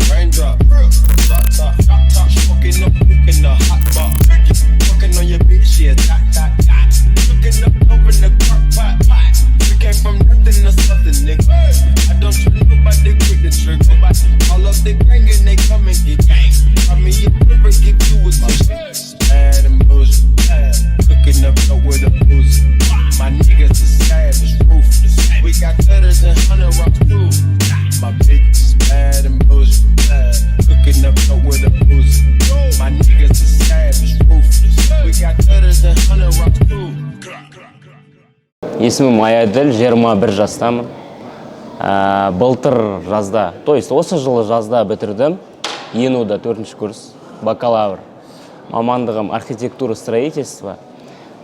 Raindrop, drop top, smoking up, cooking the hot pot. Fucking on your bitch, yeah, dot. Cooking up over in the crock pot. We came from nothing to something, nigga. I don't trust nobody, quick the trigger. All up the gang and they come and get gang. I mean, you never get you with my shit. Bad and bullshit, cooking up with a booze. My niggas is savage, ruthless. We got cutters and 100 rocks too. My bitch is bad and bullshit, cooking up with a booze. My niggas is savage, ruthless. We got cutters and 100 rocks too. Есімім Аяділ, 21 жастамын. Былтыр жазда, то есть осы жылы жазда бітірдім. ИНУ-да 4-ші курс, бакалавр. Мамандығым архитектура строительство.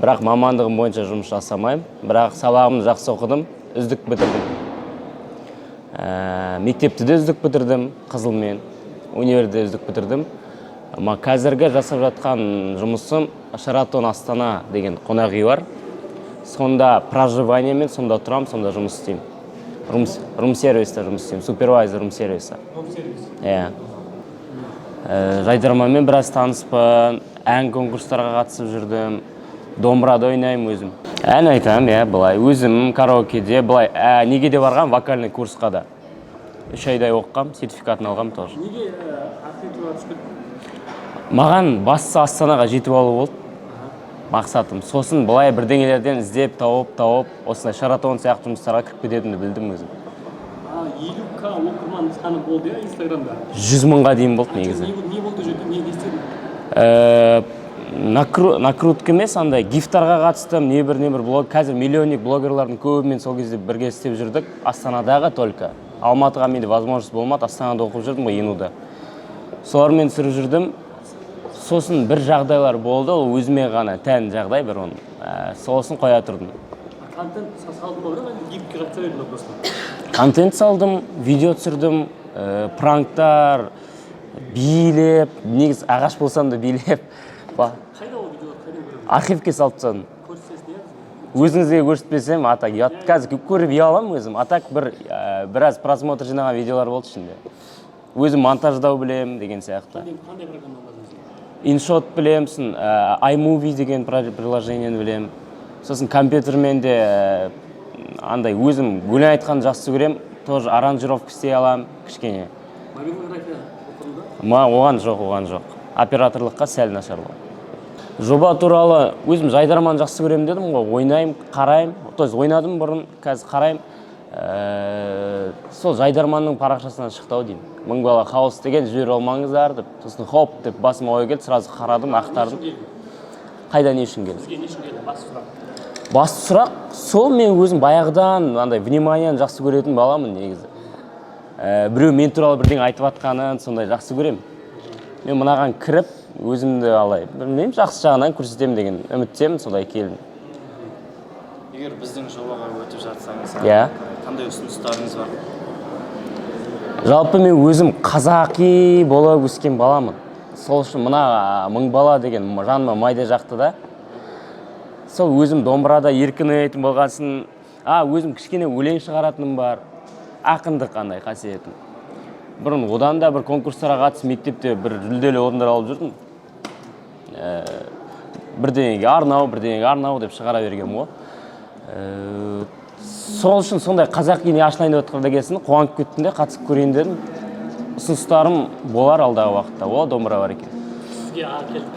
Бірақ мамандығым бойынша жұмыс жасамаймын. Бірақ сабағымды жақсы оқыдым, үздік бітірдім. Мектепті де үздік бітірдім, қызылмен. Универді үздік бітірдім. Қазіргі жасап жатқан жұмысым Шаратон Астана деген қонақ үй бар. Сонда проживание мен сонда тұрам, сонда жұмыс істеймін. Рум-сервиста жұмыс істеймін, супервайзер рум-сервиса. Жайдарманмен біраз таныспын, ән конкурстарға қатысып жүрдім, домбырада ойнаймын өзім. Ән айтамын, былай, өзім караокеде, былай, неге де барғам, вокальный курсқа да. 3 айдай оққам, сертификатын алғам тоже. Неге архитектураға түспедің? Маған бастысы Астанаға жетіп алу болды. Мақсатым. Сосын былай бірдеңелерден іздеп, тауып, осындай Шаратон сияқты жұмыстарға кіріп кететінді білдім өзім. 50К оқырман саны болды я Инстаграмда? 100 мыңға дейін болды негізі. Не болды жүрді, не істедің? Накрутка емес, андай гифтарға қатыстым, небір блог. Қазір миллионник блогерлардың көбімен сол кезде бірге істеп жүрдік. Астанадағы только. Алматыға менде возможность болмады, Астанада оқып жүрдім ғой ИНУ-да. Солармен сүріп жүрдім. Сосын бір жағдайлар болды, ол өзіме ғана тән жағдай бір оны. Сосын қоя тұрдым. Контент салдың ба бірақ, гифтке қатыса бердің ба просто? Контент салдым, видео түсірдім, пранктар, билеп, негіз ағаш болсам да билеп. Қайда ол видеолар, қайда көріп? Архивке салып тастадым. Көрсетесің иә? Өзіңізге көрсетпесем, атак, қазір көріп аламын өзім. Атак біраз просмотр жинаған видеолар болды ішінде. Өзім монтаждау білем деген сияқты. Қандай программа бар? InShot білемсің, iMovie деген приложениені білем. Сосын компьютермен де андай өзім өлең айтқан жақсы көрем, тоже аранжировка істей алам, кішкене. Мобильный графия оқыдың ба? Оған жоқ. Операторлыққа сәл нашарлау. Жоба туралы өзім жайдарман жақсы көрем дедім ғой, ойнайым, қарайым. То есть ойнадым бұрын, қазір қарайым. Сол жайдарманның парақшасынан шықтау деймін. 1000 бала хаос деген жібер алмаңыздар деп. Сосын хоп деп басыма ой келді, сразу қарадым, ақтардым. Қайда не үшін келді? Бізге не үшін келді? Басты сұрақ. Басты сұрақ, сол мен өзім баяғыдан андай вниманияны жақсы көретін баламын негізі. Біреу мен туралы бірдеңе айтып жатқанын сондай жақсы көрем. Мен мынаған кіріп, өзімді алай, білмеймін, жақсы жағынан көрсетемін деген үміттемін, солай келдім. Егер біздің жобаға өтіп жатсаңыз, қандай ұсыныстарыңыз бар? Жалпы мен өзім қазақи болып өскен баламын. Сол үшін мына 1000 бала деген жаныма майда жақты да. Сол өзім домбырада еркін ойнайтын болғасын, өзім кішкене өлең шығаратыным бар. Ақындық қандай қасиетім. Бұрын одан да бір конкурстарға қатысып, мектепте бір жүлделі орындар алып жүрдім. Бірдеңеге арнау деп шығара бергем ғой. Сол үшін сондай қазақ еліне ашылайын деп отқанда келсін, қуанып кеттім де, қатысып көрейін дедім. Ұсыныстарым болар алдағы уақытта, домбыра бар екен. Сізге келді.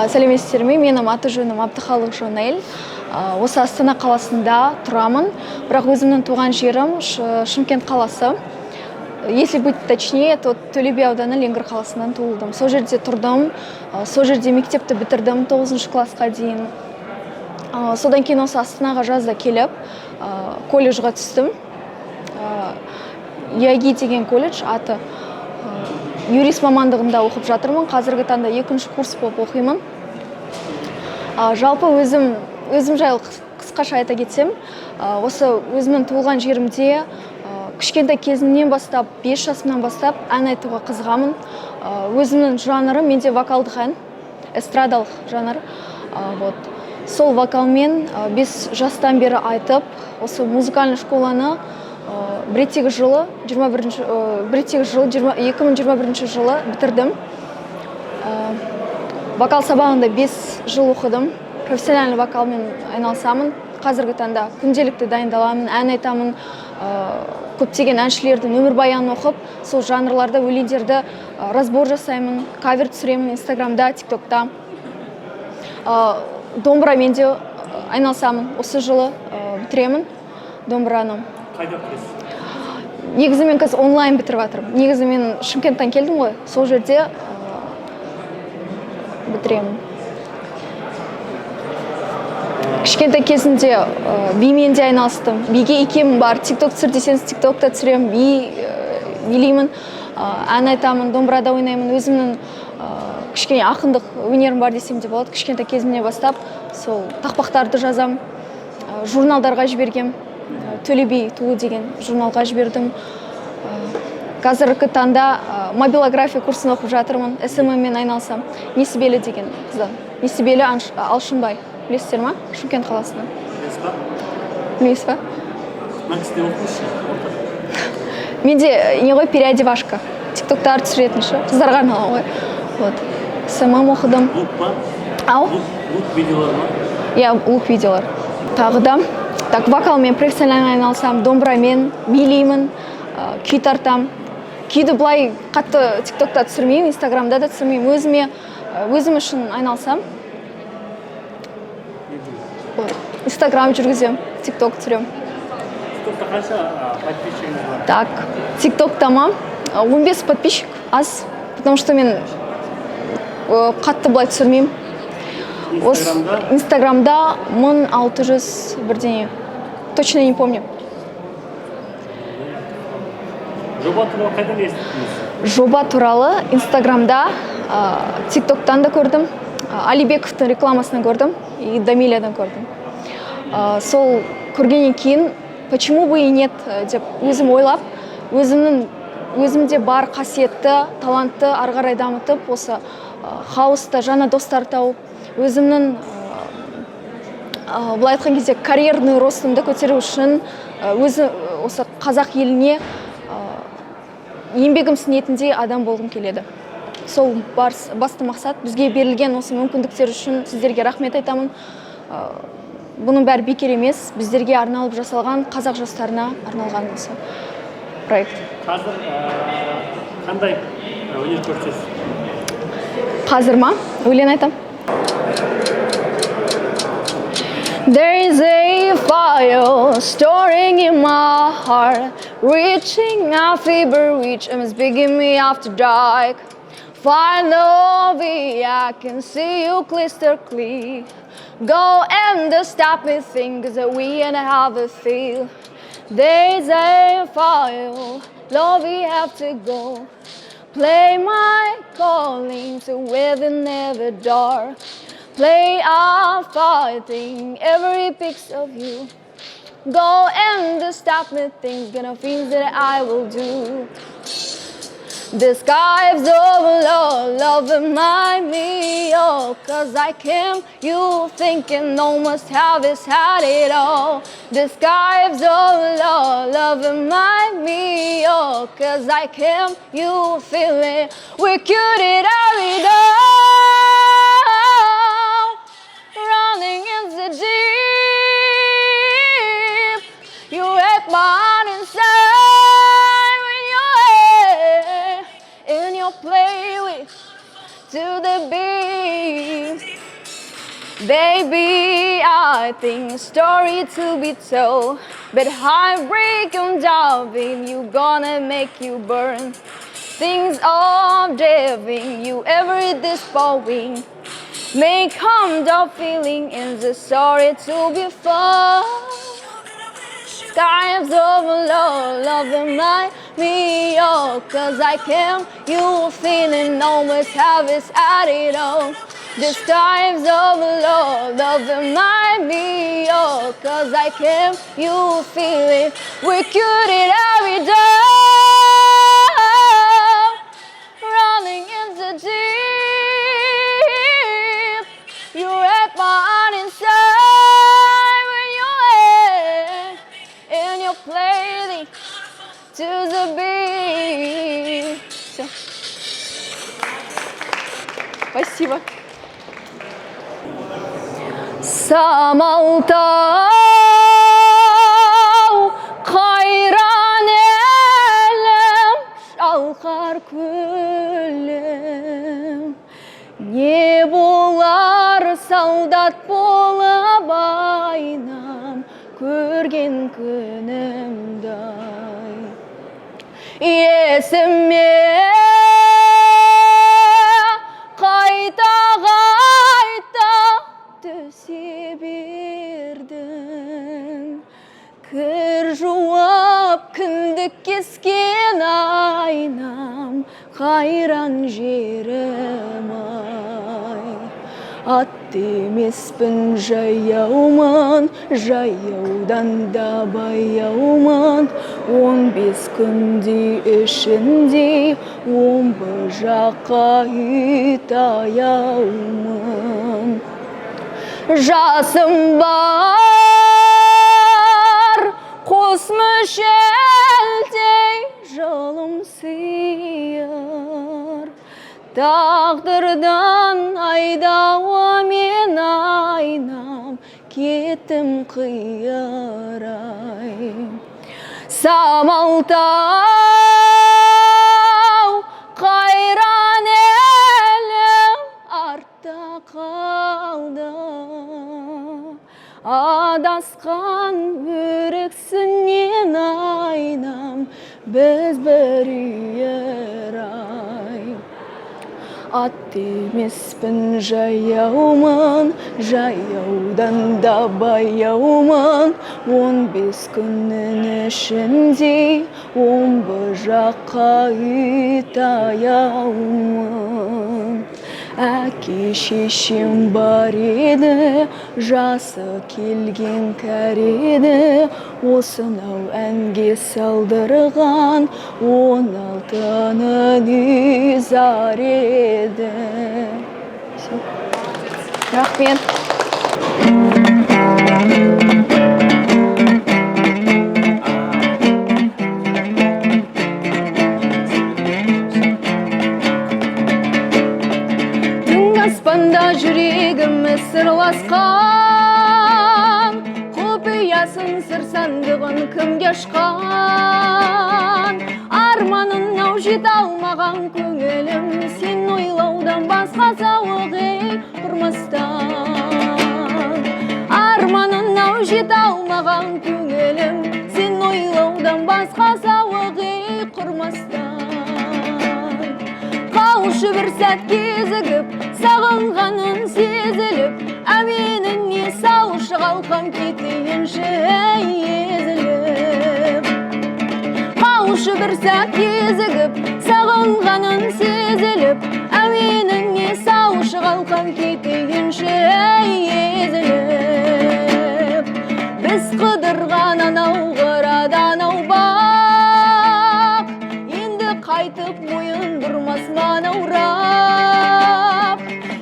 Сәлеметсіздер ме? Менің аты жөнім Абдыхалық Жонель. Осы Астана қаласында тұрамын. Бірақ өзімнің туған жерім Шымкент қаласы. Если быть точнее, то Төле би ауданы Ленгір қаласынан туылдым. Сол жерде тұрдым, сол жерде мектепті бітірдім 9 классқа дейін. Содан кейін осы Астанаға жазда келіп, колледжға түстім. ЯГИ деген колледж, аты юрист мамандығында оқып жатырмын. Қазіргі таңда 2-ші курс болып оқимын. Жалпы өзім жайлы қысқаша айта кетсем, осы өзімнің туылған жерімде кішкентай кезімнен бастап, 5 жасымнан бастап ән айтуға қызығамын. Өзімнің жанрым менде вокалдық ән, эстрадалық жанр. Сол вокалмен 5 жастан бері айтып, осы музыкальный школаны Бреттегі жылы 2021 жылы бітірдім. Вокал сабағында 5 жыл оқыдым. Профессиональный вокалмен айналысамын. Қазіргі таңда күнделікті дайындаламын, ән айтамын. Көптеген әншілердің өмірбаянын оқып, сол жанрларда өлеңдерді разбор жасаймын, кавер түсіремін Инстаграмда, ТикТокта. Домбырамен де айналысамын. Осы жылы бітіремін домбыраны. Қайда бітіресіз? Негізі мен қазір онлайн бітіріп жатырмын. Негізі мен Шымкенттен келдім ғой, сол жерде бітіремін. Кішкентай кезінде бимен де айналыстым. Биге икемім бар. ТикТок түсір десеңіз, ТикТокта түсіремін, билеймін, ән айтамын, домбырада ойнаймын. Өзімнің кішкене ақындық өнерім бар десем де болады. Кішкентай кезімнен бастап сол тақпақтарды жазам, журналдарға жібергем. Төле би туы деген журналға жібердім. Қазіргі таңда мобилография курсын оқып жатырмын. СММ-мен айналысам. Несібелі деген қыздан. Несібелі Алшынбай. Білесіздер ма? Шымкент қаласынан. Білесіз ба? Мәкісте оқыңызшы. Менде не ғой, переодевашка. ТикТоктар түсіретін ше. Қыздарға арналған ғой. СММ оқыдым. Лук па? Ау? Лук видеолар ма? Иә, лук видеолар. Тағы да. Так, вокалмен профессионально айналысам, домбырамен билеймін, күй тартам. Күйді былай қатты ТикТокта түсірмеймін, Инстаграмда да түсірмеймін. Өзім үшін айналысам. Инстаграм жүргізем, ТикТок түсірем. ТикТокта қанша подписчигіңіз бар? Так, ТикТокта ма? 15 подписчик, аз. Потому что мен қатты былай түсірмеймін. Инстаграмда 1600 бірдеңе. Точно не помню. Жоба туралы қайдан естідіңіз? Жоба туралы Инстаграмда, ТикТоктан да көрдім, Алибековтың рекламасынан көрдім и Дамилядан көрдім. Сол көргеннен кейін, почему бы и нет деп өзім ойлап, өзімде бар қасиетті, талантты ары қарай дамытып, осы хауста жаңа достар тауып, өзімнің былай айтқан кезде карьерный ростымды көтеру үшін осы қазақ еліне еңбегім сіңетіндей адам болғым келеді. Сол басты мақсат. Бізге берілген осы мүмкіндіктер үшін сіздерге рахмет айтамын. Бұның бәрі бекер емес, біздерге арналып жасалған, қазақ жастарына арналған осы проект. Қазір қандай өнер көрсетесіз? Қазір ма? Өлең айтам. There is a fire storing in my heart, reaching a fever which is begging me after dark. Finally, I can see you crystal clear. Go and stop me, think that we and have a feel. There is a fire, love, we have to go. Play my calling to within never dark. Play our fighting every piece of you. Go and stop me thinking of things that I will do. The skies over love remind me, oh, cause I came, you thinking no must have is had it all. The skies over love remind me, oh, cause I came, you feel it. We could it all. Running into deep, you wreck my heart inside when you're in your play with to the beat. Baby, I think a story to be told, but heartbreak on diving, you gonna make you burn. Things of driving you every disappointing, may come the feeling in the story to be fun. Skies over low, love remind me of, cause I can't, you feeling almost have it at it all. The skies over low, love remind me of, cause I can't, you feel it, we could it every day. Running into deep, you wrap my heart inside when you're in your place to the beat. Все. Спасибо. Самалтау қайран әлем, шалқар көлем. Не болар солдат болып айнам, көрген күнімдай. Есіме қайта түсе бердің. Кір жуап күндік кескен айнам, қайран жерім ай. Ат емеспін жаяумын, жаяудан да баяумын. 15 күндей ішінде, 10 жаққа аяумын. Жасым бар, қос мүшелдей жолым сыйыр. Тағдырдан айдауы мен айнам, кетім қиырай. Самалтау қайран әлем артта қалды. Адасқан өрексінен айнам, біз бір үйір ай. Ат емеспін жаяумын, жаяудан да баяумын. 15 күннің ішінде, 10 жаққа аяумын. Әке шешем бар еді, жасы келген кәреді. Осынау әнге салдырған, 16-ны низар еді. Рахмет. Аспанда жүрегіміз сырласқан, құпиясын сыр сандығын кімге ашқан. Арманына жете алмаған көңілім, сен ойлаудан басқа зауығы құрмастан. Арманына жете алмаған көңілім, сен ойлаудан басқа зауығы құрмастан. Қаушы бір сәт кезігіп, сағынғанын сезіліп, әменіне салшы қалқам кетейінші езіліп. Қаушы бір сәт кезігіп, сағынғанын сезіліп, әменіне салшы қалқам кетейінші езіліп. Біз қыдырған анау қырадан ау бақ, енді қайтып мойын бұрмас манаурап.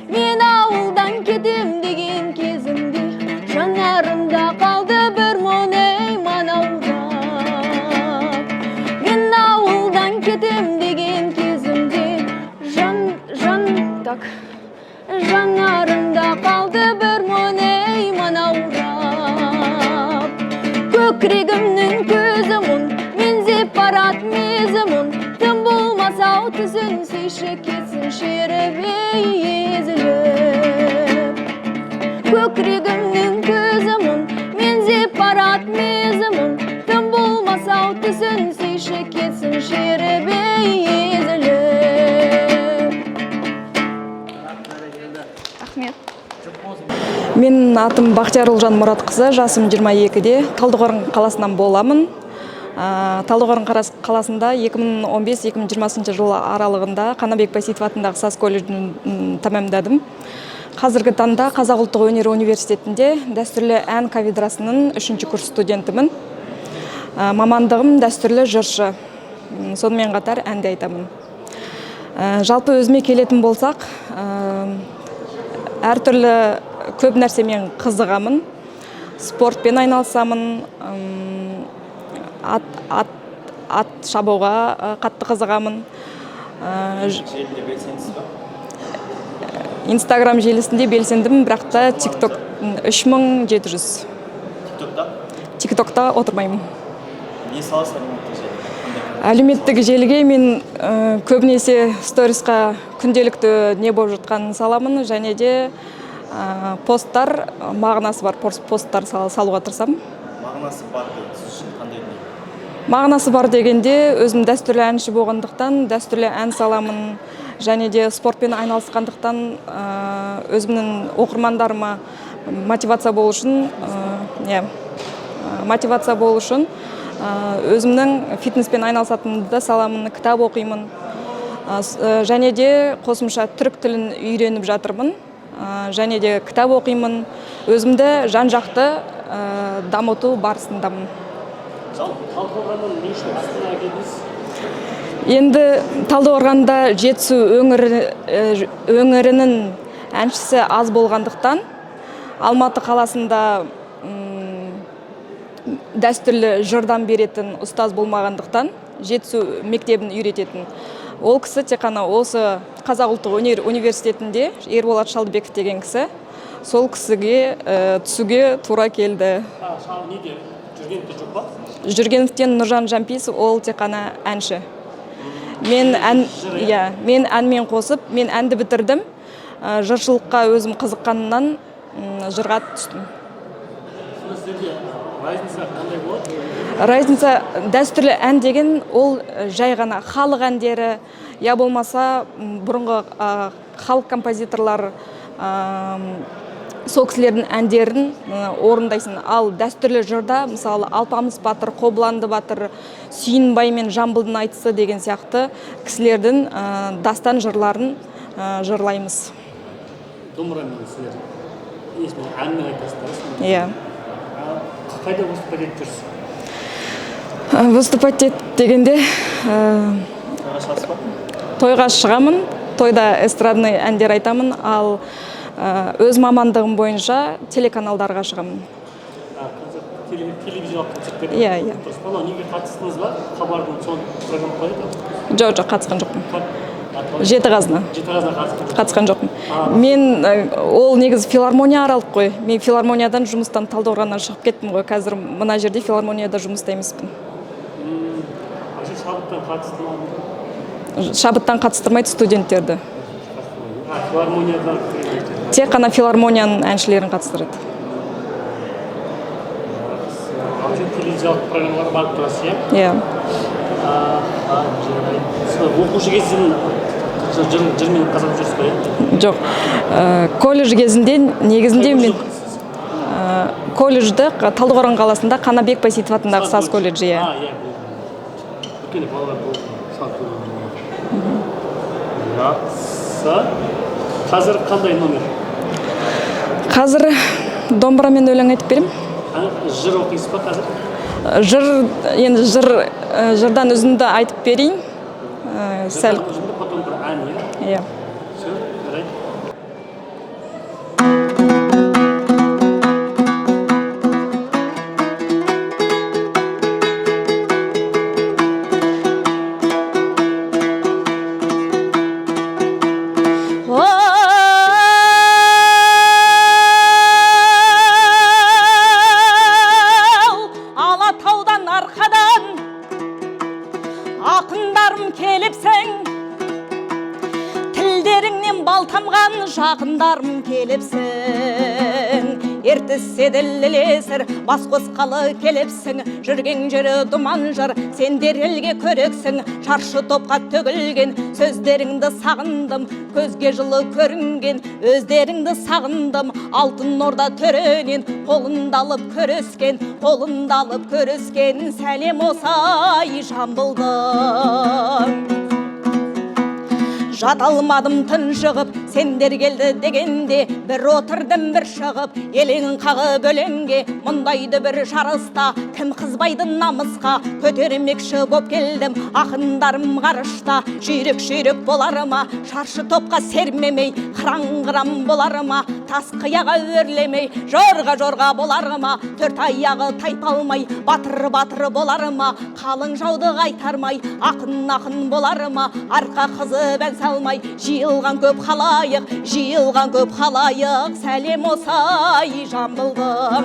Мен ауылдан кетем деген кезімде, жанарымда қалды бір мұнай манаурап. Мен ауылдан кетем деген кезімде, жанарымда қалды бір мұнай манаурап. Көкірегімнің көзі мұн, мен зеп барат мезімін. Тым болмасау түсінсейші кетсін шеріп езіліп. тірегімнің көзімін, мен деп барат мезімін, тым болмаса түсін сейші кетсін шербе езіліп. Рахмет. Менің атым Бақтияр Ұлжан Мұратқызы, жасым 22-де, Талдықорған қаласынан боламын. Талдықорған қаласында 2015-2020 жылы аралығында Қанабек Байсейітов атындағы саз колледжін тәмамдадым. Қазіргі таңда Қазақ ұлттық өнер университетінде дәстүрлі ән кафедрасының 3-ші курс студентімін. Мамандығым дәстүрлі жыршы, сонымен қатар әнде айтамын. Жалпы өзіме келетін болсақ, әртүрлі көп нәрсемен қызығамын, спортпен айналысамын, ат шабуға қатты қызығамын. Желіде белсендісіз ба? Инстаграм желісінде белсендім, бірақ та TikTok 3700. Тиктокта? TikTokта отырмаймын. Не саласыз әлеуметтік желіге? Әлеуметтік желіге мен көбінесе сторисқа күнделікті не болып жатқанын саламын, және де посттар, мағынасы бар посттар салуға тырысамын. Мағынасы бар деген сіз үшін қандай дүние? Мағынасы бар дегенде, өзім дәстүрлі әнші болғандықтан дәстүрлі ән саламын, және де спортпен айналысқандықтан өзімнің оқырмандарыма мотивация болу үшін өзімнің фитнеспен айналысатынымды саламын, кітап оқимын, және де қосымша түрік тілін үйреніп жатырмын, және де кітап оқимын, өзімді жан-жақты дамыту барысындамын. Талдықорғаннан не үшін Астанаға келдіңіз? Енді Талдықорғанда Жетісу өңірінің әншісі аз болғандықтан, Алматы қаласында дәстүрлі жырдан беретін ұстаз болмағандықтан, Жетісу мектебін үйрететін. Ол кісі тек қана осы Қазақ ұлттық өнер университетінде Ерболат Шалдыбеков деген кісі, сол кісіге түсуге тура келді. Неде? Жүргенде жоқ па? Жүргеновтен Нұржан Жамписов, ол тек қана әнші. Мен әнмен қосып, мен әнді бітірдім. Жыршылыққа өзім қызыққанынан жырға түстім. Сіздерге разница қандай болады? Разница дәстүрлі ән деген ол жай ғана халық әндері, я болмаса бұрынғы халық композиторлар сол кісілердің әндерін орындайсың. Ал дәстүрлі жырда, мысалы, Алпамыс батыр, Қобыланды батыр, Сүйінбай мен Жамбылдың айтысы деген сияқты кісілердің дастан жырларын жырлаймыз. Домбырамен сіздер әнмен айтасыздар. Иә. Қайда выступать етіп жүрсіз? Выступать дегенде тойға шығамын, тойда эстрадный әндер айтамын, ал өз мамандығым бойынша телеканалдарға шығамын. Телевизиялық концерттерге? Иә. Анау неге қатыстыңыз ба? Хабардың соны программа қойды? Жоқ, қатысқан жоқпын. Жетіқазына қатысқан жоқпын. Мен ол негізі филармония аралық қой. Мен филармониядан жұмыстан Талдықорғаннан шығып кеттім ғой. Қазір мына жерде филармонияда жұмыста емеспін. Шабыттан қатыстырмайды? Шабыттан қатыстырмайды студенттерді. Филармониядан? Тек қана филармонияның әншілерін қатыстырады. Телевизиялық программаларға барып тұрасыз, иә? Иә. Оқушы кезден жырмен қазақ жүрсіз ба? Жоқ. Колледж кезінде негізінде мен колледжді Талдықорған қаласында Қанабек Байсейітов атындағы саз колледжі. Иә. Өйткені балалар саз колледжі. Қазір қандай номер? Қазір домбырамен өлең айтып берем. Жыр оқисыз ба қазір? Енді жырдан үзінді айтып берейін. Сәл. Үзінді, потом бір ән, иә? Иә. Все, жарайды. Ақындарым келіпсің, тілдеріңнен бал тамған жақындарым келіпсің. ертіссе ділілесір бас қосқалы келіпсің жүрген жері думан жар сендер елге көрексің шаршы топқа төгілген сөздеріңді сағындым көзге жылы көрінген өздеріңді сағындым алтын орда төренен қолында алып көріскен сәлем осай Жамбылдың жат алмадым тұншығып сендер келді дегенде бір отырдым бір шығып елеңін қағып өлеңге мұндайды бір жарыста кім қызбайды намысқа көтермекші боп келдім ақындарым ғарышта жүйрік болар ма шаршы топқа сермемей қыран болар ма тас қияға өрлемей жорға болар ма төрт аяғы тайпалмай батыр болар ма қалың жауды қайтармай ақын болар ма арқа қызы бән салмай жиылған көп халайық сәлем осай Жамбылдың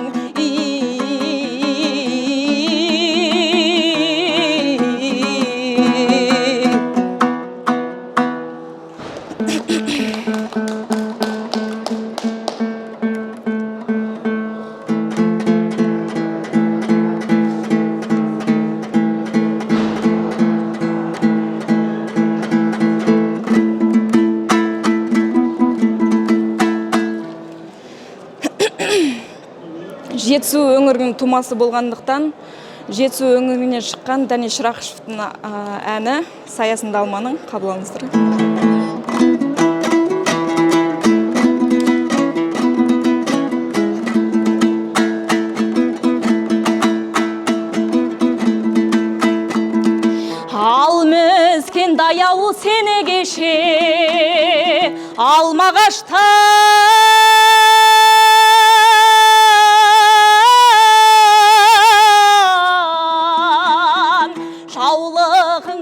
Жетісу өңірінің тумасы болғандықтан Жетісу өңірінен шыққан Дәнеш Рақышевтың әні Саясында алманың қабыл алыңыздар. Ал мүскен даяу сені кеше алмағашта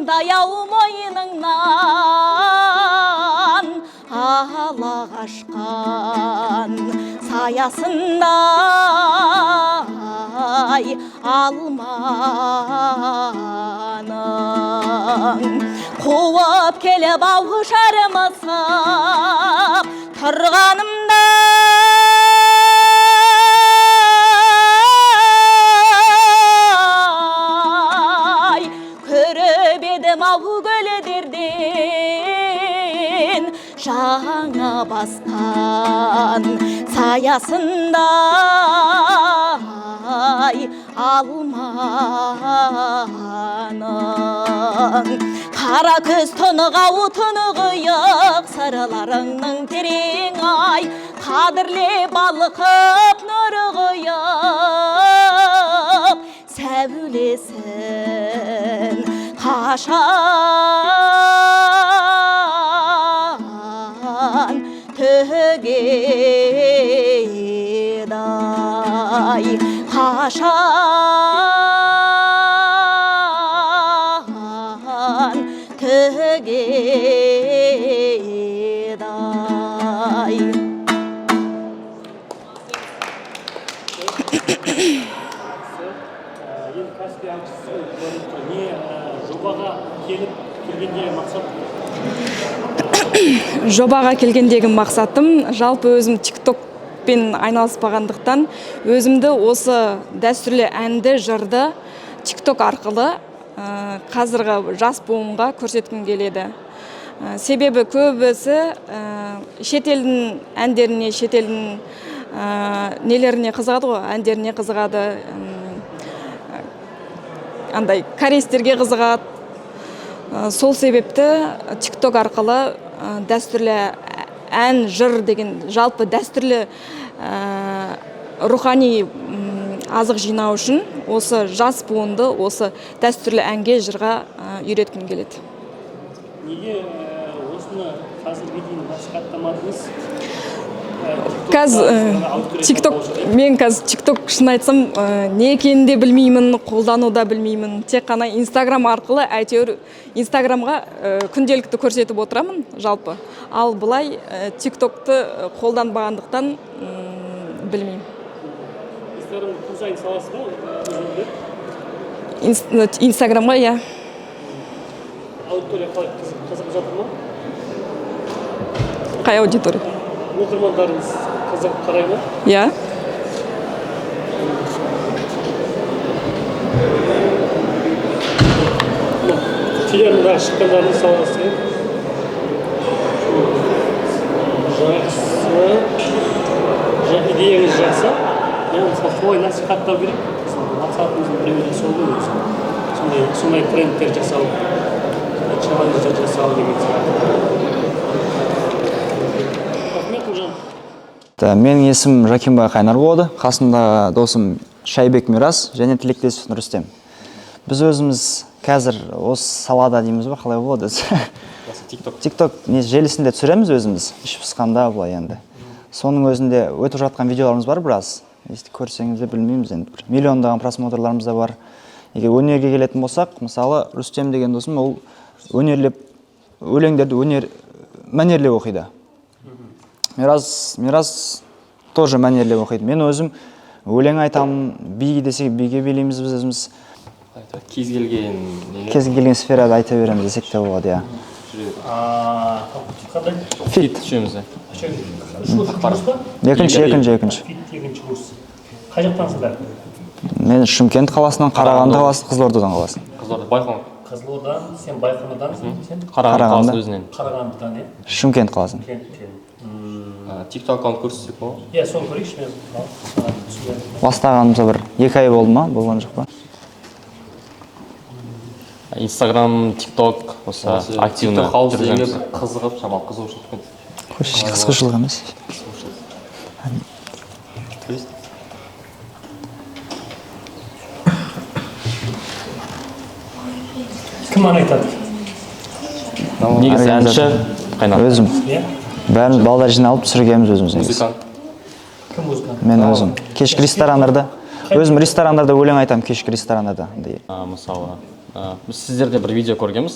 даяу мойныңнан ала қашқан саясында алманың қуып келіп ау жарымысып тұрғанымда көлдерден жаңа басқан саясында алманың қара көз тұнығау тұнығыйық сырыларыңның терең ай қадірле балқып нұры құйып сәулесін қашан төгеді-ай қашан төгеді-ай Жобаға келгендегі мақсатым жалпы өзім тиктокпен айналыспағандықтан өзімді осы дәстүрлі әнді жырды тикток арқылы қазіргі жас буынға көрсеткім келеді. Себебі көбісі шетелдің әндеріне, шетелдің нелеріне қызығады ғой, әндеріне қызығады, андай корейстерге қызығады. Сол себепті тикток арқылы дәстүрлі ән, жыр деген жалпы дәстүрлі рухани азық жинау үшін осы жас буынды осы дәстүрлі әнге, жырға үйреткім келеді. Неге осыны қазірге дейін насихаттамадыңыз? Мен қазір тикток шын айтсам не екенін де білмеймін, қолдану да білмеймін. Тек қана инстаграм арқылы әйтеуір инстаграмға күнделікті көрсетіп отырамын жалпы. Ал бұлай тиктокты қолданбағандықтан білмеймін. Инстаграмды күн сайын саласыз ба? Инстаграмға, иә. Аудитория қалай қызығып жатыр ма? Қай аудитория? Оқырмандарыңыз қызығып қарай ма? Иә. телеарнадағы шыққандарын салғысы жақсы идеяңыз жақсы. Я мысалы солай насихаттау керек. Мақсатымыздың біреуі сол ғой өзі. Сондай трендтер жасау, челлендждер жасау деген сияқты. Рахмет Нұржан. Менің есімім Жакимбай Қайнар болды. Қасымда досым Шайбек Мирас және тілектес Нұрыстем. Біз өзіміз қазір осы салада дейміз ба, қалай болады? TikTok желісінде түсіреміз өзіміз, іш пысқанда былай енді. Соның өзінде өтіп жатқан видеоларымыз бар біраз. Көрсеңіз де білмейміз енді. Миллиондаған просмотрларымыз да бар. Егер өнерге келетін болсақ, мысалы Рүстем деген досым, ол өлеңдерді мәнерлеп оқиды. Мирас тоже мәнерлеп оқиды. Мен өзім өлең айтамын, биге десек биге билейміз біз өзіміз. Кез келген сферада айта береміз десек те болады, иә. Қандай? Фит үшеуміз. Екінші. Екінші курс. Қай жақтансыздар? Мен Шымкент қаласынан, Қарағанды қаласы, Қызылордадан қаласынан. Қызылордадан, сен Байқоңырдансың, сен? Қарағанды қаласы өзінен. Қарағандыдан, е? Шымкент қаласынан. TikTok аккаунт көрсетсек болады? Иә, соны көрейікші мен. Бастағанымызда бір 2 ай болды ма, болған жоқ па? Instagram, TikTok осы активно жүргіземіз. Қызығып, шамал қызығушылықпен. Қызығушылық емес. Кім ән айтады? Негізі әнші Қайнар. Өзім. Бәріміз балдар жиналып түсіргенбіз өзіміз. Музыкант. Кім музыкант? Мен өзім. Кешкі ресторандарда. Өзім ресторандарда өлең айтамын, кешкі ресторандарда. Мысалы, біз сіздерде бір видео көргенбіз,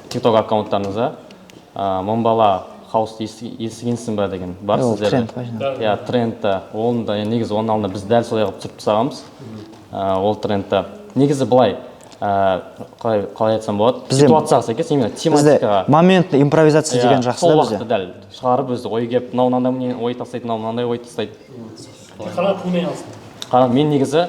TikTok аккаунттарыңызда. Мың бала хаусты естігенсің ба деген бар сіздерде. Иә, трендті. Негізі оның алдында біз дәл солай қылып түсіріп тастағанбыз. Ол трендті. Негізі былай, қалай айтсам болады, ситуацияға сәйкес, именно тематикаға. Бізде моментті импровизация деген жақсы да бізде. Сол уақытты дәл шығарып өзі ой кеп, мынандай ой тастайды, мынандай ой тастайды. Қара тілмен алсын. Мен негізі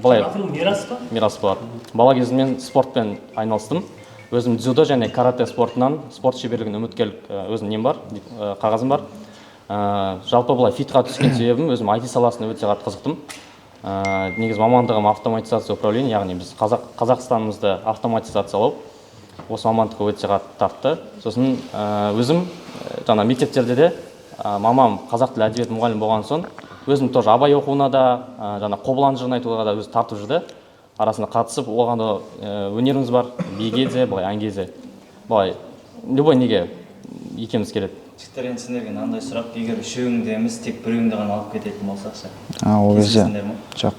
былай Мирас па? Мирас болады. Бала кезімнен спортпен айналыстым. Өзім дзюдо және карате спортынан спорт шеберлігіне үміткерлік өзім нем бар, қағазым бар. Жалпы былай фитқа түскен себебім өзім IT саласына өте қатты қызықтым. Негіз мамандығым автоматизация управление, яғни біз Қазақстанымызды автоматизациялау осы мамандыққа өте қатты тартты. Сосын өзім жаңа мектептерде де мамам қазақ тілі әдебиет мұғалім болған соң өзім тоже абай оқуына да, жаңа қобылан жырын айтуға да өзі тартып жүрді. Арасында қатысып, оған да өнеріміз бар, биге де, былай әнге де. Былай, любой неге екеміз келеді. Жігіттер енді сендерге мынандай сұрақ, егер үшеуіңді емес, тек біреуіңді ғана алып кететін болсақ ше. Ол кезде жоқ.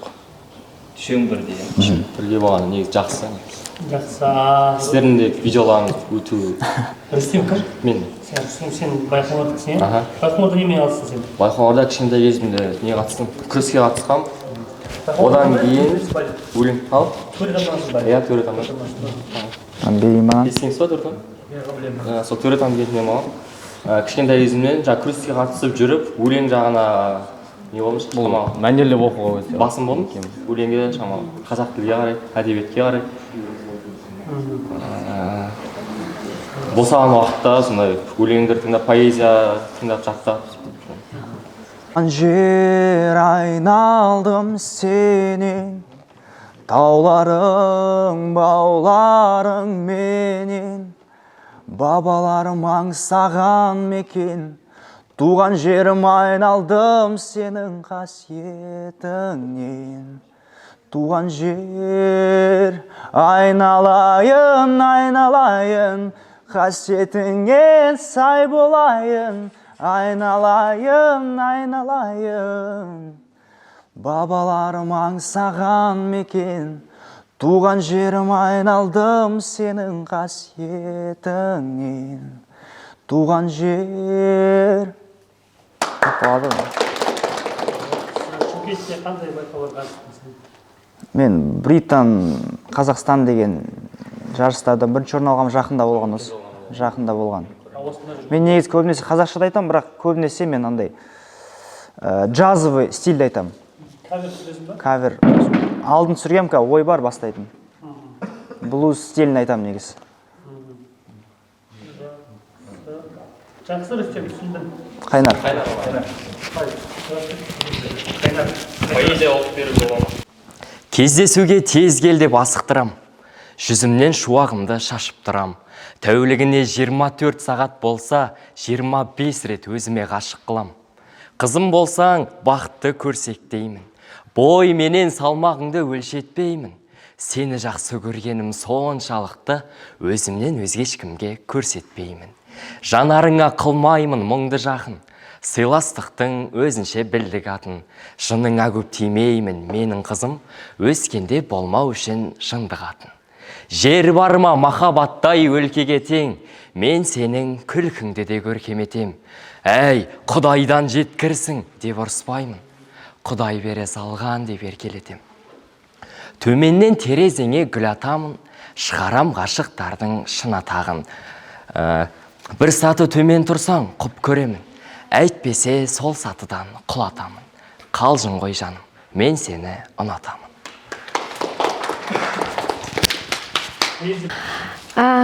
Үшеуің бірдей. Бірге болғаны негізі жақсы. Жақсы. Сіздердің де видеоларыңыз өту. Рүстем кім? Мен. Сен Байқоңырдықсың, е? Байқоңырда немен алыстың сен? Байқоңырда кішкентай кезімде не қатыстым? Күреске қатысқам. Одан кейін өлең ал. Төретамнансың ба? Иә, төретамнан. Бейман. Естіңіз ба төретам? Сол төретам деген нем ал. Кішкентай кезімнен күреске қатысып жүріп, өлең жағына не болмыш? Бұл мәнерлеп оқуға өте басым болдым. Өлеңге, қазақ тілге қарай, әдебиетке қарай. Босаған уақытта сондай өлеңдер тыңдап, поэзия тыңдап жаттап. Жер айналдым сенен, тауларың, бауларың менен, бабаларым аңсаған мекен, туған жерім айналдым сенің қасиетіңнен. Туған жер айналайын, айналайын, қасиетіңе сай болайын, айналайын, айналайын. Бабаларым аңсаған мекен, туған жерім айналдым сенің қасиетіңнен. Туған жер. Шымкентте қандай байқауларға қатыстың? Мен Британ, Қазақстан деген жарыстарда бірінші орын алғам, жақында болған осы. Жақында болған. Мен негізі көбінесе қазақшада айтам, бірақ көбінесе мен андай джазовый стильде айтам. Кавер түсіресің ба? Кавер. Алдын түсіргем, ой бар бастайтын. блуз стилін айтамын негізі. Жақсы Рүстем, түсіндім. Қайнар. Поэзия оқып беру бола ма? Кездесуге тез кел деп асықтырам. Жүзімнен шуағымды шашып тұрам. Тәулігіне 24 сағат болса, 25 рет өзіме ғашық қылам. Қызым болсаң, бақытты көрсектеймін. Бой менен салмағыңды өлшетпеймін. Сені жақсы көргенім соншалықты, өзімнен өзге ешкімге көрсетпеймін. Жанарыңа қылмаймын мұңды жақын. Сыйластықтың өзінше білдік атын. Жыныңа көп тимеймін менің қызым, өскенде болмау үшін жындық атын. Жер барма махабаттай өлкеге тең, мен сенің күлкіңді де көркеметем. Әй, Құдайдан жеткірсің деп ұрыспаймын, Құдай бере салған деп еркелетем. Төменнен терезеңе гүл атамын, шығарам ғашықтардың шын атағын. Бір саты төмен тұрсаң, құп көремін, әйтпесе сол сатыдан құлатамын. Қалжың ғой жаным, мен сені ұнатамын.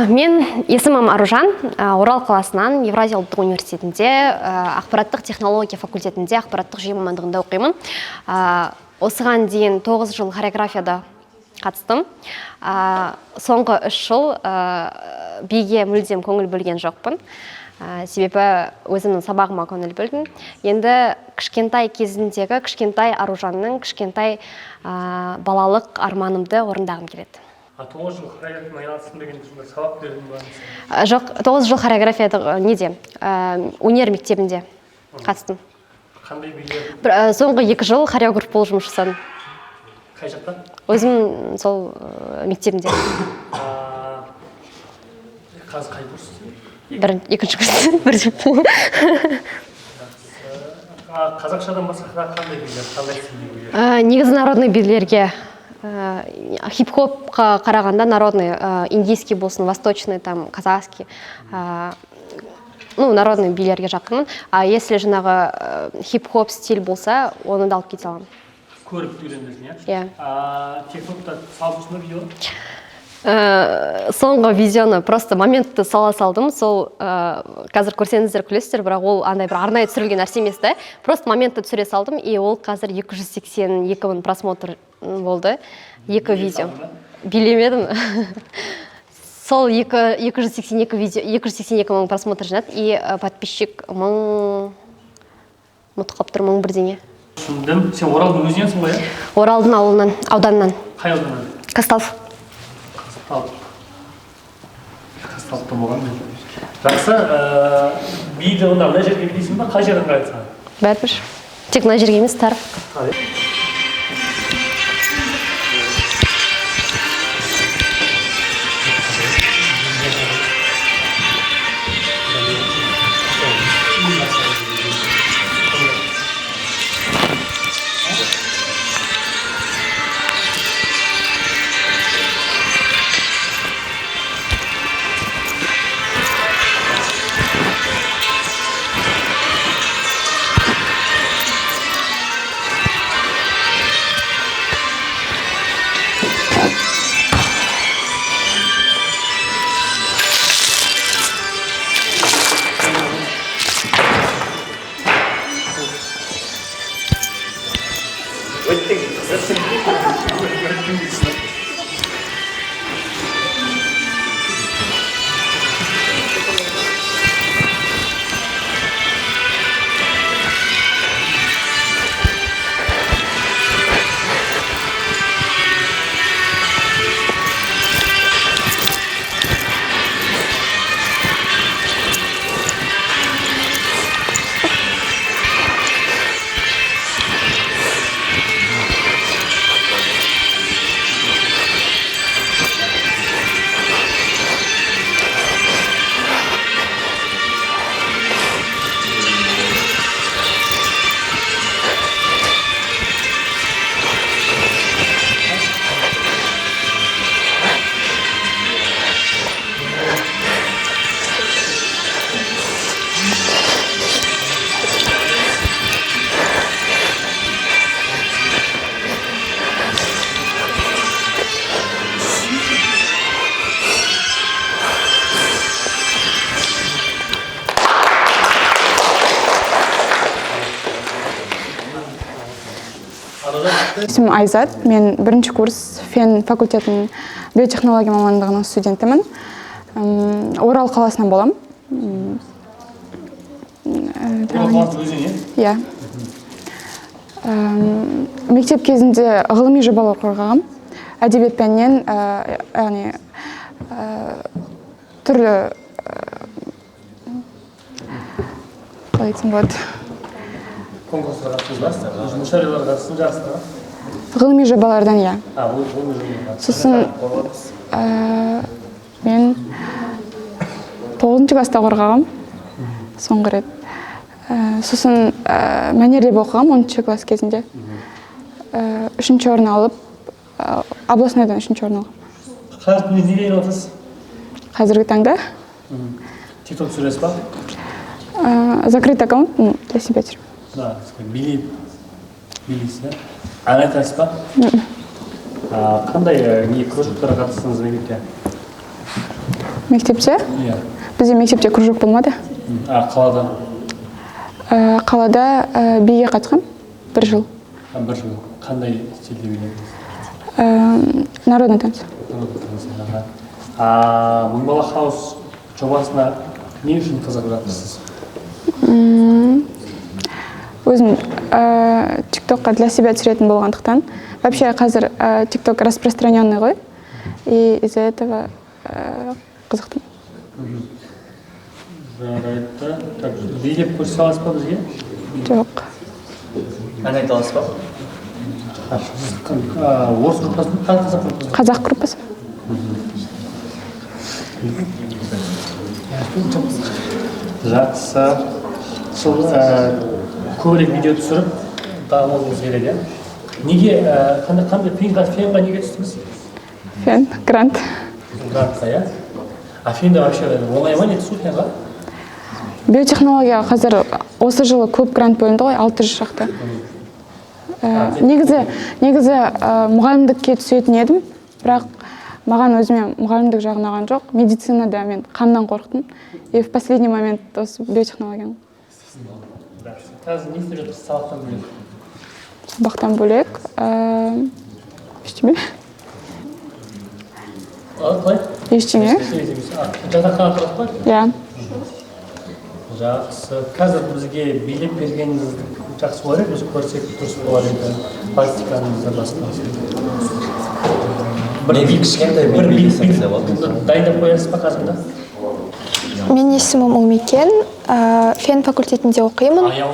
Мен есімім Аружан, Орал қаласынан Евразия ұлттық университетінде ақпараттық технология факультетінде ақпараттық жүйе мамандығында оқимын. Осыған дейін 9 жыл хореографияда қатыстым. Соңғы 3 жыл биге мүлдем көңіл бөлген жоқпын. Себебі өзімнің сабағыма көңіл бөлдім. Енді кішкентай кезіндегі кішкентай Аружанның кішкентай балалық арманымды орындағым келеді. 9 жыл хореографиямен айналыстым деген сонда сабақ бердің ба? Жоқ, 9 жыл хореографияда неде? Өнер мектебінде қатыстым. Қандай билер? Соңғы 2 жыл хореограф болып жұмыс жасадым. Қай жақта? Өзім сол мектебінде. Қазір қай курс? Екінші курс. Қазақшадан басқа қандай билер? Қандай стильдегі билер? Негізі народный билерге хип-хопқа қарағанда народный, индийский болсын, восточный, там, казахский, народный билерге жақынмын. А если жаңағы хип-хоп стиль болса, оны да алып кете аламын. Көріп үйрендіңіз, иә? Тик-токта салып жүрсің бе видео? Соңғы видеоны просто моментті сала салдым. Сол қазір көрсеңіздер күлесіздер, бірақ ол андай бір арнайы түсірілген нәрсе емес та. Просто моментті түсіре салдым, и ол қазір 282 000 просмотр болды. 2 видео. Билемедім. Сол 282 000 просмотр жинады, и подписчик 1000 мұтқап тұр, 1000 бірдеңе. Түсіндім. Сен Оралдың өзіненсің ғой, иә? Оралдың ауылынан, ауданынан. Қай ауданнан? Казталов. Қазталыпта болған мен. Жақсы, биді онда мына жерге білейсің ба? Қай жерін қайды саған? Бәрібір. Тек мына жерге емес, тарып. Есімім Айзат, мен бірінші курс фен факультетінің биотехнология мамандығының студентімін. Орал қаласынан болам. Иә. Мектеп кезінде ғылыми жобалар қорғағам. Әдебиет пәнінен, яғни түрлі қалай айтсам болады. Конкурсқа қатысыңыз, мүшәйраларға қатысың жақсыда? Ғылыми жобалардан, иә. Ғылыми жобалардан. Сосын мен 9-шы класста қорғағам, соңғы рет. Сосын мәнерлеп оқығам 10-шы класс кезінде. 3-ші орын алып, областныйдан 3-ші орын алғам. Қазір неге айналып отырсыз? Қазіргі таңда TikTok түсіресіз ба? Закрыт аккаунт для себя теперь. Да, билейсіз, ән айтасыз ба? Қандай кружоктарға қатыстыңыз мектепте? Мектепте? Иә. Бізде мектепте кружок болмады. Қалада? Қалада биге қатысқам 1 жыл. 1 жыл. Қандай стильде биледіңіз? Народный танец. Мың бала хаус жобасына не үшін қызығып жатырсыз? Өзім TikTokқа для себя түсіретін болғандықтан. Вообще қазір TikTok распространенный ғой. И из-за этого қызықтым. Билеп көрсете аласыз ба бізге? Жоқ. Ән айта аласыз ба? Орыс группасы ма? Қазақ группасы ма? Қазақ группасы. Жақсы. Сол көбірек видео түсіріп дамуыңыз келеді. Неге, қандай фенға неге түстіңіз? Фен, грант. Грантқа, иә? А фенде вообще оңай ма не түсу фенға? Биотехнологияға қазір осы жылы көп грант бөлінді ғой, 600 шақты. Негізі мұғалімдікке түсетін едім, бірақ маған өзіме мұғалімдік жағын алған жоқ. Медицинада мен қаннан қорықтым. И в последний момент осы биотехнологияны. Қазір не істеп жатырсыз сабақтан бөлек? Сабақтан бөлек? Ештеңе. Қалай? Ештеңе. Жатақхана тұрасыз ба? Иә. Жақсы. Қазір бізге билеп бергеніңізді жақсы болар еді, біз көрсек дұрыс болар еді. Пластикаңызды бастаңыз. Бір билеп дайындап қоясыз ба қазірда? Мен есімім Ұлмекен, фен факультетінде оқимын. Аял.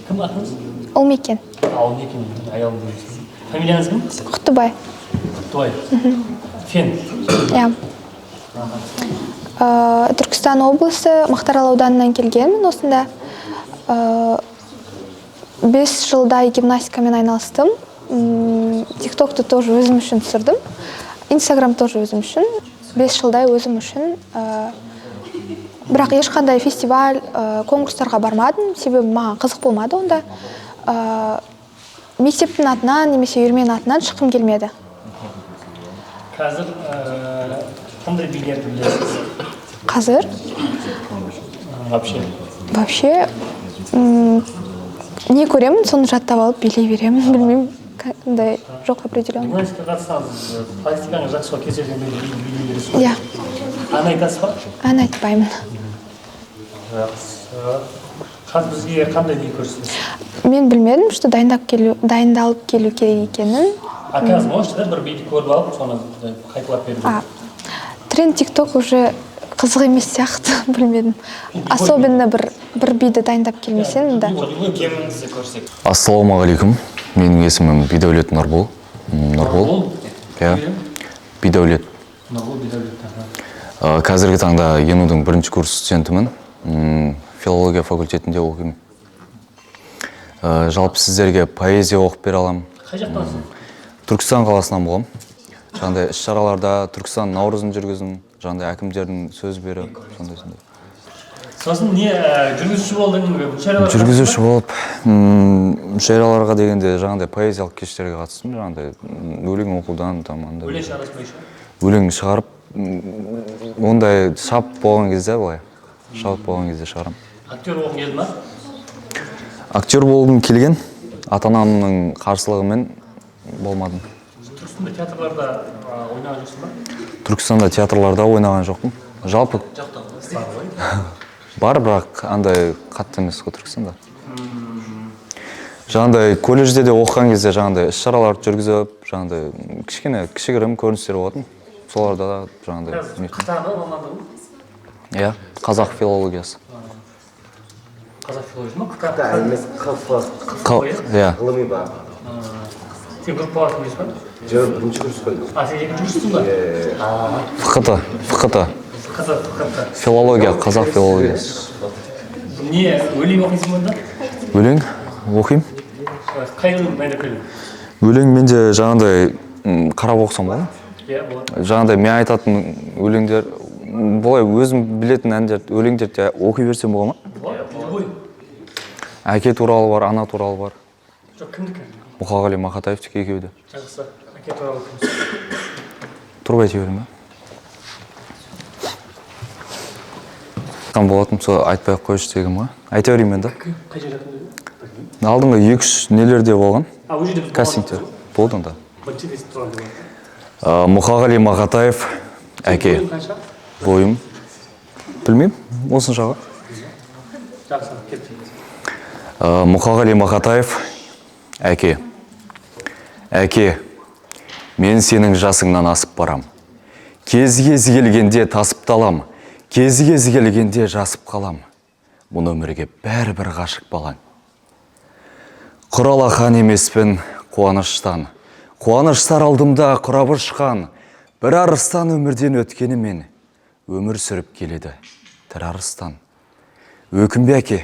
Кім атыңыз? Ұлмекен. Ұлмекен, аялым дейсіз. Фамилияңыз кім? Құттыбай. Құттыбай. Фен. Иә. Түркістан облысы Мақтаарал ауданынан келгенмін осында. 5 жылдай гимнастикамен айналыстым. TikTok'ты тоже өзім үшін түсірдім. Instagram тоже өзім үшін. 5 жылдай өзім үшін. Бірақ ешқандай фестиваль, конкурстарға бармадым, себебі маған қызық болмады онда. Мектептің атынан, немесе үйірмен атынан шыққым келмеді. Қазір қандай билерді білесіз? Қазір? Вообще, не көремін, соны жаттап алып билей беремін, білмеймін. Қандай жоқ определенно. Гимнастикаға қатысаңыз, пластикаңыз жақсы сол кесерден билей бересіз ба? Иә. Ән айтасыз ба? Ән айтпаймын. Жақсы. Қазір бізге қандай би көрсетесіз? Мен білмедім, что дайындалып келу керек екенін. Қазір можете да бір биді көріп алып, соны қайталап беру? Тренд TikTok уже қызық емес сияқты, білмедім. Особенно бір биді дайындап келмесең, онда. Кеміңізді көрсек. Ассалаумағалейкум. Менің есімім Бидәулет Нұрбол. Нұрбол? Бидәулет. Нұрбол Бидәулет. Қазіргі таңда ЕНУ-дың 1-ші курс студентімін. Филология факультетінде оқимын. Жалпы сіздерге поэзия оқып бере аламын. Қай жақтансың? Түркістан қаласынан болам. Жаңағыдай іс-шараларда Түркістан наурызын жүргіздім. Жаңағыдай әкімдердің сөз беріп, сондай. Сосын не жүргізуші болдың, мүшәйраларға? Жүргізуші болып, мүшәйраларға дегенде жаңағыдай поэзиялық кештерге қатыстым. Жаңағыдай өлең оқудан, таманда. Өлең шығарасың ба еще? Өлең шығарып, ондай шап болған кезде былай. Шап болған кезде шығарам. Актер болғың келді ма? Актер болғым келген. ата анамның қарсылығымен болмадым. Түркістанда театрларда ойнаған жоқсың ба? Түркістанда театрларда ойнаған жоқпын. Жалпы бар, бірақ андай қатты емес қой Түркістанда. Жаңағыдай колледжде де оқыған кезде жаңағыдай іс-шараларды жүргізіп, жаңағыдай кішігірім көріністер болатын. Соларда да жаңағыдай. Қатағы мамандығың? Иә, қазақ филологиясы. Қазақ филологиясы ма? Қыта емес, Иә. ғылыми бар. Сен группалардың емес па? Жоқ, бірінші курс қой. Сен екінші курссың ба? ФХТ. Филология, қазақ филологиясы. Не, өлең оқисың ба онда? Өлең оқимын. Қай өлең дайындап келдің? Өлең менде жаңағыдай қарап оқысам болады. Иә, болады. Жаңағыдай мен айтатын өлеңдер, былай өзім білетін әндер, өлеңдерді оқи берсем бола ма? Болады. Әке туралы бар, ана туралы бар. Жоқ, кімдікі? Мұқағали Мақатаевтікі екеуі де. Жақсы, әке туралы кімсің? Тұрып айта берейін ба? Айтқан болатым, сол айтпай ақ қойшы дегім ғой. Айта берейін енді. Қай жерде кімді? Алдыңғы 2-3 нелерде болған. Ол жерде біз Кастингтер болды онда. Бачелист туралы болады. Мұқағали Мақатаев, әке. Бойым. Білмеймін, осыншаға. Жақсы, кетті. Мұқағали Мақатаев, әке. Әке, мен сенің жасыңнан асып барам. Кез-кез келгенде тасып талам, кез-кез келгенде жасып қалам. Бұл өмірге бәрібір ғашық балаң. Құралақан емеспін қуаныштан, қуаныштар алдымда құрабы ұшқан, бір арыстан өмірден өткенімен өмір сүріп келеді, тірі арыстан. Өкінбе әке,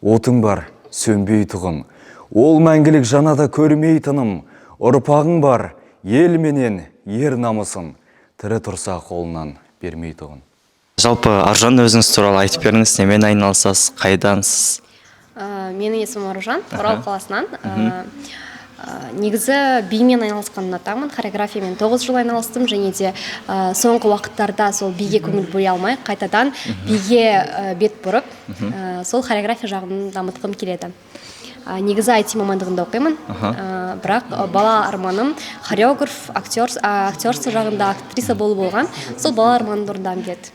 отың бар, сөнбей тұғын, ол мәңгілік жанада көрмей тыным, ұрпағың бар, ел менен ер намысын, тірі тұрса қолынан бермей тұғын. Жалпы Аружан, өзіңіз туралы айтып беріңіз, немен айналысасыз, қайдансыз? Менің есімім Аружан, Орал қаласынан. Негізі бимен айналысқан ұнатамын, хореографиямен 9 жыл айналыстым, және де соңғы уақыттарда сол биге көңіл бөле алмай, қайтадан биге бет бұрып, сол хореография жағын дамытқым келеді. Негізі IT мамандығында оқимын, бірақ бала арманым хореограф, актерство жағында актриса болу болған, сол бала арманымды орындағым келеді.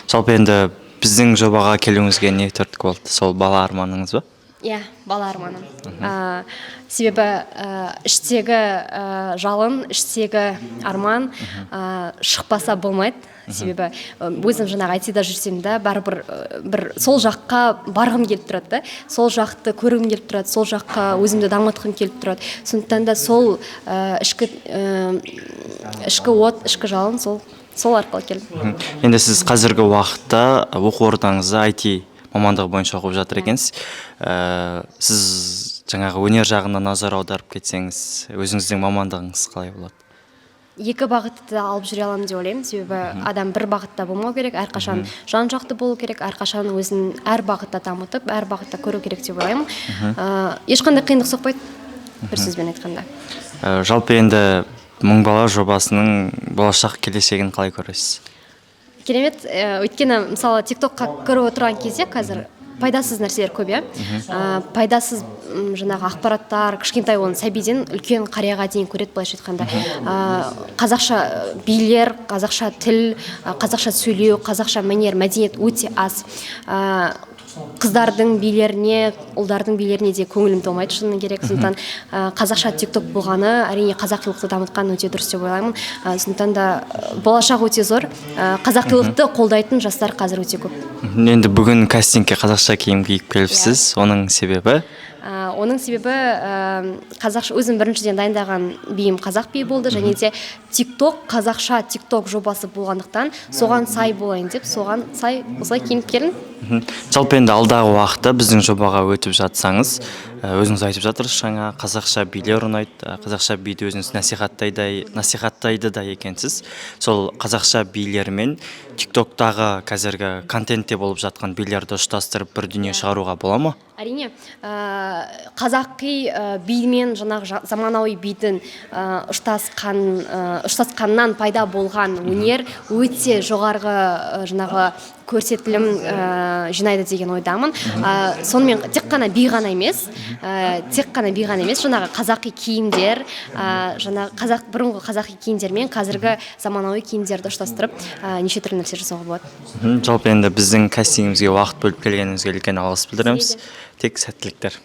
Жалпы енді біздің жобаға келуіңізге не түрткі болды? Сол бала арманыңыз ба? Иә, бала арманым. Себебі іштегі жалын, іштегі арман шықпаса болмайды. Себебі өзім жаңағы айтида жүрсем де бір сол жаққа барғым келіп тұрады, сол жақты көргім келіп тұрады, сол жаққа өзімді дамытқым келіп тұрады. Сондықтан да сол ішкі от, ішкі жалын сол арқылы келді. Енді сіз қазіргі уақытта оқу ордаңызда IT мамандығы бойынша оқып жатыр екенсіз. Сіз жаңағы өнер жағына назар аударып кетсеңіз, өзіңіздің мамандығыңыз қалай болады? Екі бағытты алып жүре аламын деп ойлаймын. Себебі адам бір бағытта болмау керек, әрқашан жан жақты болу керек, әрқашан өзін әр бағытта дамытып, әр бағытта көру керек деп ойлаймын. Ешқандай қиындық соқпайды, бір сөзбен айтқанда. Жалпы енді Мың бала жобасының болашақ келешегін қалай көресіз? Керемет, өйткені мысалы TikTokқа көріп отырған кезде қазір пайдасыз нәрселер көп, пайдасыз жаңағы ақпараттар, кішкентай оны сәбиден үлкен қарияға дейін көреді, былайша айтқанда. Қазақша билер, қазақша тіл, қазақша сөйлеу, қазақша мәнер, мәдениет өте аз. Қыздардың билеріне, ұлдардың билеріне де көңілім толмайды, шыны керек. Сондықтан қазақша TikTok болғаны, әрине қазақилықты дамытқан өте дұрыс деп ойлаймын. Сондықтан да болашақ өте зор. Қазақилықты қолдайтын жастар қазір өте көп. Енді бүгін кастингке қазақша киім киіп келіпсіз, оның себебі? Оның себебі қазақша, өзім біріншіден дайындаған биім қазақ биі болды, және де TikTok, қазақша TikTok жобасы болғандықтан соған сай болайын деп, соған сай осылай киініп келдім. Жалпы енді алдағы уақытта біздің жобаға өтіп жатсаңыз, өзіңіз айтып жатырсыз, жаңа қазақша билер ұнайды, қазақша биді өзіңіз насихаттайды да екенсіз. Сол қазақша билермен TikToktағы қазіргі контентте болып жатқан билерді ұштастырып бір дүние шығаруға бола ма? Әрине, қазақи бимен жаңағы заманауи бидің ұштасқаннан пайда болған өнер өте жоғарғы жаңағы көрсетілім жинайды деген ойдамын. Сонымен тек қана би ғана емес, жаңағы қазақи киімдер, жаңағы бұрынғы қазақи киімдер мен қазіргі заманауи киімдерді ұштастырып неше түрлі нәрсе жасауға болады. Жалпы енді біздің кастингімізге уақыт бөліп келгеніңізге үлкен алғыс білдіреміз. Тек сәттіліктер.